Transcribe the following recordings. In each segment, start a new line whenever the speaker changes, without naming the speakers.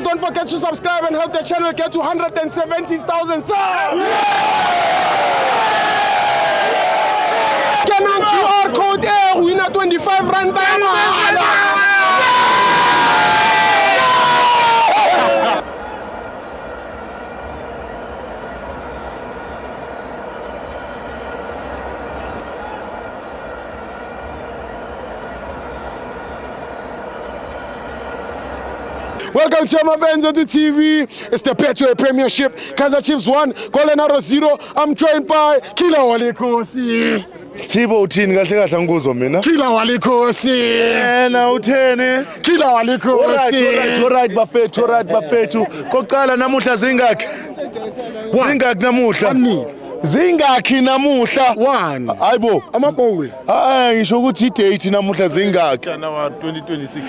don't forget to subscribe and help the channel get to 170,000 subs. Kenang QR code winner 25 rand. Welcome to Mavenza TV. It's the Betway Premiership. Kaizer Chiefs 1, Golden 0. I'm joined by Kila Walikosi.
Sithibo uthini kahle kahle ngikuzwa mina.
Kila Walikosi.
Yena utheni?
Kila Walikosi.
Alright bafethu. Koqala namuhla zingakhi? Zingakhi namuhla? Zingakhi namuhla?
1.
Hayibo.
Amabhowe.
Ngisho ukuthi i-date namuhla zingakhi?
Nawa 2026.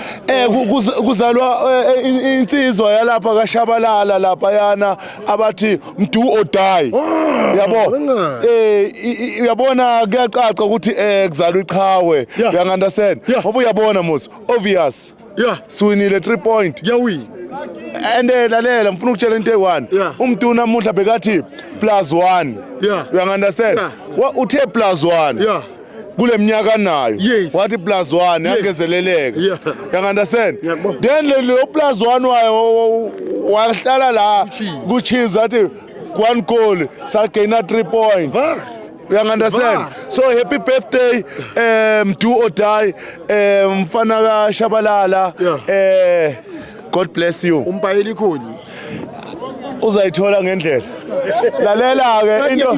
Kuzalwa insizwa yalapha kaShabalala lapha yana abathi mdu or die. Yabo. Uyabona kuyacaca ukuthi kuzalwa ichawe. You understand? Ngoba uyabona mos obvious.
Yeah.
Siwinile 3 point.
Yeah we.
And lalela mfuna ukutshela into e1 umntu namuhla bekathi +1 you understand uthe +1 kule minyaka nayo wathi +1 yangezeleleka you understand then lo +1 wayo wahlala la ku Chiefs athi 1 goal sagaina 3 points you understand so happy birthday do or die mfana ka Shabalala God bless you.
Umbayeli kholi.
Uzayithola ngendlela. Lalela ke into.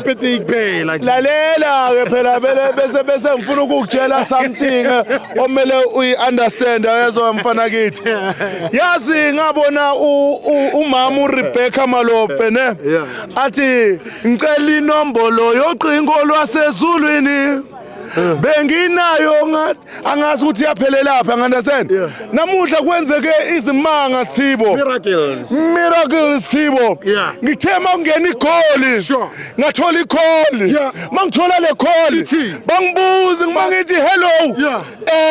Lalela ke phela bese ngifuna ukukutshela something omele uyi-understand yezwa mfana kithi. Yazi ngabona umama uRebecca Malope ne. Athi ngicela inombolo yocingo lwasezulwini. Benginayo ngathi angazi ukuthi yaphelela lapha understand namuhla kwenzeke izimanga Sithibo miracles Sithibo ngithe mangena igoli ngathola igoli mangithola le call bangibuza ngimangithi hello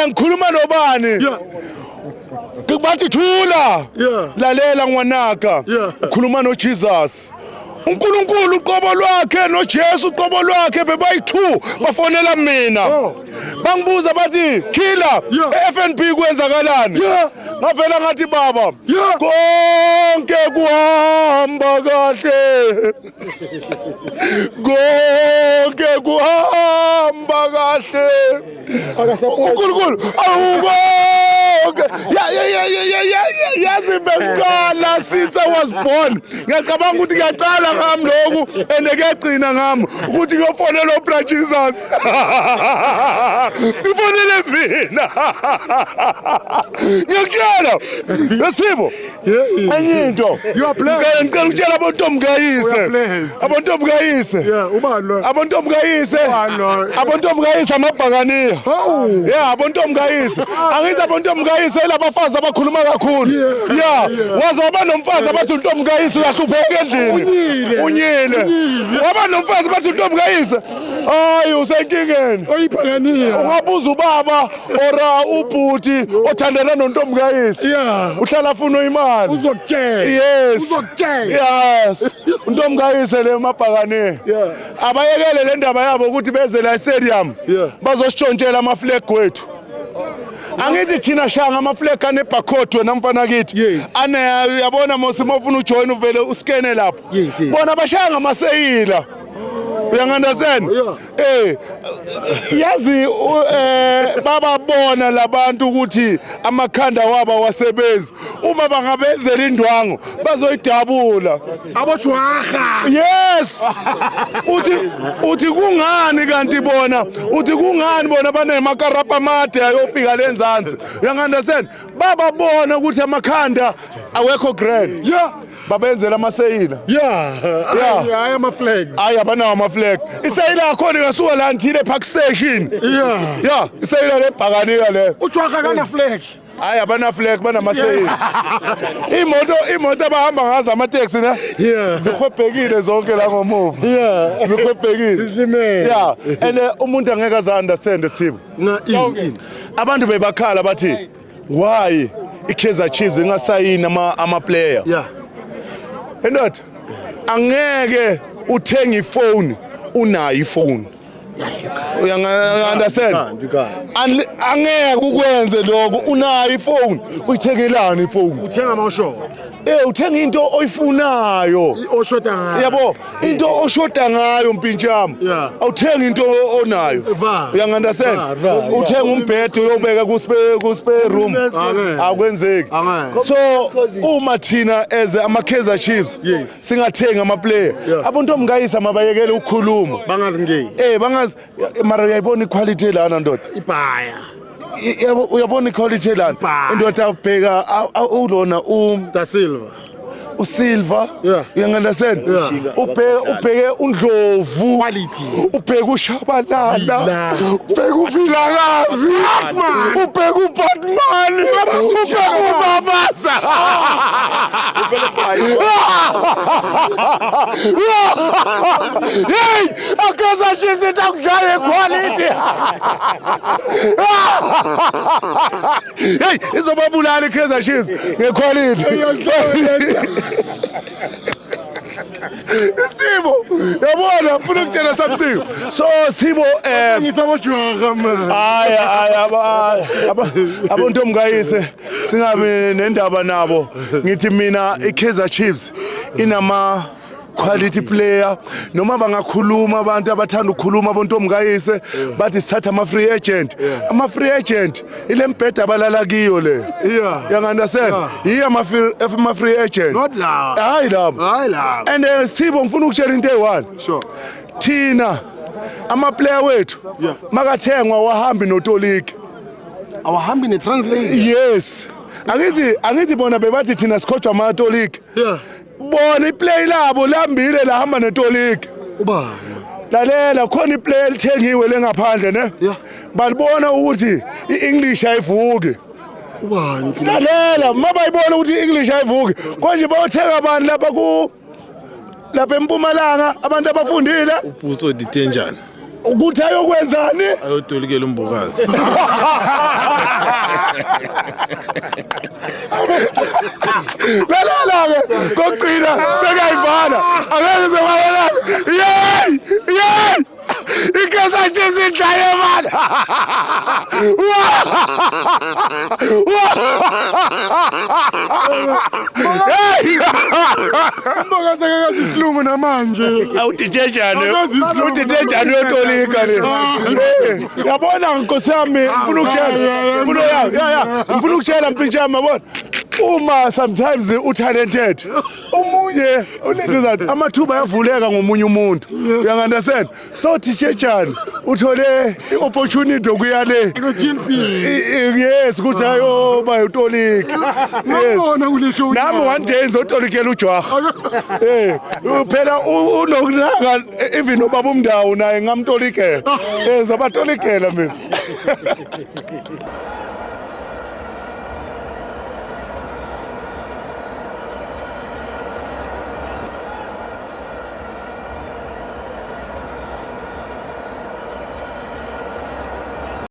ngikhuluma nobani bathi thula lalela ngwanaka ukhuluma noJesus uNkulunkulu uqobo lwakhe noJesu uqobo lwakhe bebayi2 bafonela mina bangibuza bathi Kila eFNB kwenzakalani ngavela ngathi baba konke kuhamba kahle konke kuhamba kahle uNkulunkulu awukonke yazi bengqala since I was born ngiyacabanga ukuthi ngiyaqala ngami lokhu ende kuyagcina ngami ukuthi ngiyofonela uBra Jesus ngifonele mina ngiyakutshela Sithibo enye into ngicela ukutshela abontombi kayise abontombi kayise amabhakaniya abontombi kayise angithi abontombi kayise labafazi abakhuluma kakhulu waze waba nomfazi abathi untombi kayise uyahlupheka endlini unyile waba nomfazi bathi untombi kayise hayi usenkingeni
Oyibhakaniya
ungabuza ubaba ora ubhuti othandana nontombi kayise uhlala afuna imali
uzokutshela
yes untombi kayise le mabhakane abayekele le ndaba yabo ukuthi beze la stadium bazositshontshela ama flag wethu angithi thina shanga ama flag ane barcode wena mfana kithi ane uyabona mose mofuna ujoin uvele uskene lapho bona bashanga amaseyila uyangandazen yazi bababona labantu ukuthi amakhanda wabo wasebenzi uma bangabenzela indwango bazoyidabula
aboshwaha
yes uthi kungani kanti bona uthi kungani bona banemakarapa amade ayofika lenzansi uyangandazen bababona ukuthi amakhanda awekho grand babenzela amaseyila
hayi ama flags
hayi abanawo ama flag iseyila yakhona ngasuka la nthile park station iseyila lebhakaniya le
uJwaga kana flag
hayi abana flag banamaseyila imoto abahamba ngazo ama taxi ne zikhwebhekile zonke la ngomuva zikhwebhekile and umuntu angeke aza understand Sithibo abantu bebakhala bathi why iKaizer Chiefs ingasayini ama player
Yeah.
endoda angeke uthenga ifone unayo ifone understand
You can't.
angeke ukwenze lokho unayo ifone uyithengelani ifone
Uthenga amawasho.
uthenga into oyifunayo
Oshota ngayo.
yabo into oshoda ngayo mpintshami
Yeah.
awuthenga into onayo
Va.
uyangunderstand uthenga umbhedo uyobeka ku spare room
Angeke.
akwenzeki
Angeke.
so uma thina as ama-Kaizer Chiefs
Yes.
singathenga ama-player
Yeah.
abantu omngayisa mabayekele ukukhuluma
Bangazi ngeke.
bangazi mara uyayibona iquality lana ndoda
Ibhaya.
uyabona iquality lana
Ba.
indoda abheka ulona
Da Silva.
uSilva
Yeah.
uyangunderstand
Yeah.
ubheke uNdlovu
Quality.
ubheke uShabalala
Vila.
ubheke uVilakazi ubheke uBatman ubheke uMabasa hey akaza Chiefs itakudlala equality hey izobabulala iKaizer Chiefs ngequality Sibo yabona ufuna ukutshela something so Sibo
Ngisabojwaga man.
abantu omngayise singabe nendaba nabo ngithi mina iKaizer Chiefs inama quality player noma bangakhuluma abantu abathanda ukukhuluma abantu omngayise bathi sithatha ama free agent ile mbheda abalala kiyo le
Yeah.
you understand yiya ama free agent
Not loud.
hayi labo
Hayi la.
and Sibo ngifuna ukutshela into eyi-1
Sure.
thina ama-player wethu
Yeah.
makathengwa wahambi notoliki
Awahambi ne translation.
yes angithi bona bebathi thina sikhojwa amatoliki
Yeah.
bona iplay labo lambile lahamba netoliki
Uba.
lalela khona iplay elithengiwe lengaphandle ne
Yeah.
balibona ukuthi i-English ayivuki
Uba.
lalela mabayibona ukuthi i-English ayivuki konje bayothenga abantu lapha eMpumalanga abantu abafundile
Ubuso ditenjani.
ukuthi ayokwenzani
Ayotolikela umbukazi.
lalela-ke kokugcina sekuyayivana angeke sekwabelana yeyi iKaizer Chiefs idlaye mana
Mbakaza akazi isilungu namanje.
awudithenjani
Akazi isilungu.
udithenjani uyotolika le yabona nkosi yami ngifuna ukutshela mpintshami yabona uma sometimes utalented omunye unentuzana amathuba ayavuleka ngomunye umuntu uyangunderstand so dithenjani uthole i-opportunity okuya le yes ukuthi ayoba utolika yes
Ngabona kule show.
nami one day ngizotolikela uJwaha phela unokunaka even ubaba umndawo naye ngamtolikela ngizabatolikela mina